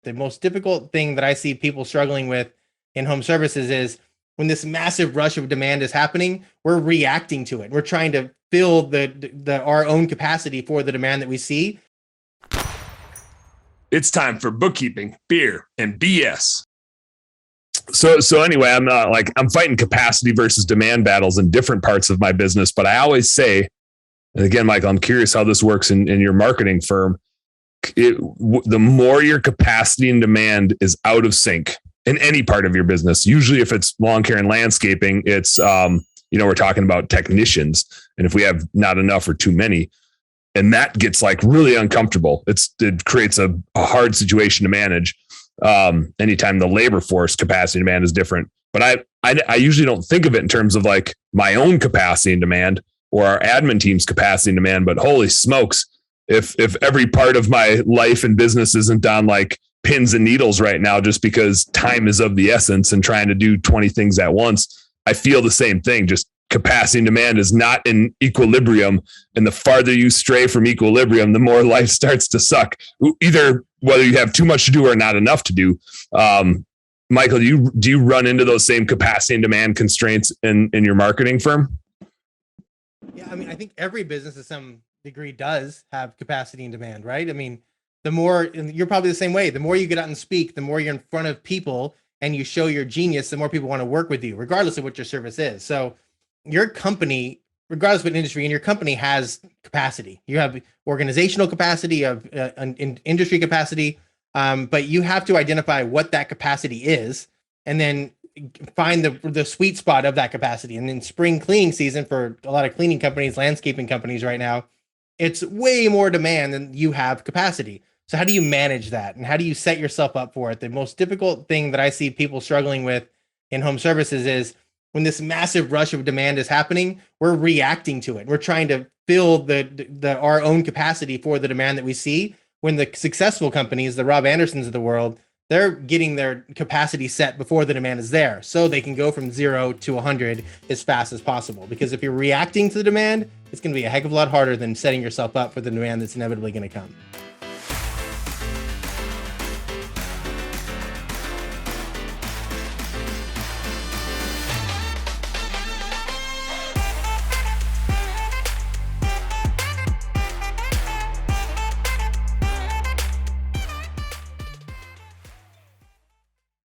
The most difficult thing that I see people struggling with in home services is when this massive rush of demand is happening, we're reacting to it. We're trying to fill our own capacity for the demand that we see. It's time for bookkeeping, beer, and BS. So anyway, I'm fighting capacity versus demand battles in different parts of my business, but I always say, and again, Michael, I'm curious how this works in your marketing firm. The more your capacity and demand is out of sync in any part of your business, usually if it's lawn care and landscaping, it's, we're talking about technicians. And if we have not enough or too many, and that gets like really uncomfortable, it creates a hard situation to manage. Anytime the labor force capacity and demand is different, but I usually don't think of it in terms of like my own capacity and demand or our admin team's capacity and demand, but holy smokes, if every part of my life and business isn't on like pins and needles right now, just because time is of the essence and trying to do 20 things at once, I feel the same thing. Just capacity and demand is not in equilibrium. And the farther you stray from equilibrium, the more life starts to suck, either whether you have too much to do or not enough to do. Michael, do you run into those same capacity and demand constraints in your marketing firm? Yeah, I mean, I think every business to some degree does have capacity and demand, right? I mean, the more, you're probably the same way, the more you get out and speak, the more you're in front of people and you show your genius, the more people want to work with you, regardless of what your service is. So your company, regardless of what industry, and your company has capacity. You have organizational capacity, you have industry capacity, but you have to identify what that capacity is and then find the sweet spot of that capacity. And in spring cleaning season for a lot of cleaning companies, landscaping companies right now, it's way more demand than you have capacity. So how do you manage that? And how do you set yourself up for it? The most difficult thing that I see people struggling with in home services is when this massive rush of demand is happening, we're reacting to it. We're trying to fill our own capacity for the demand that we see. When the successful companies, the Rob Andersons of the world, they're getting their capacity set before the demand is there, so they can go from 0 to 100 as fast as possible. Because if you're reacting to the demand, it's going to be a heck of a lot harder than setting yourself up for the demand that's inevitably going to come.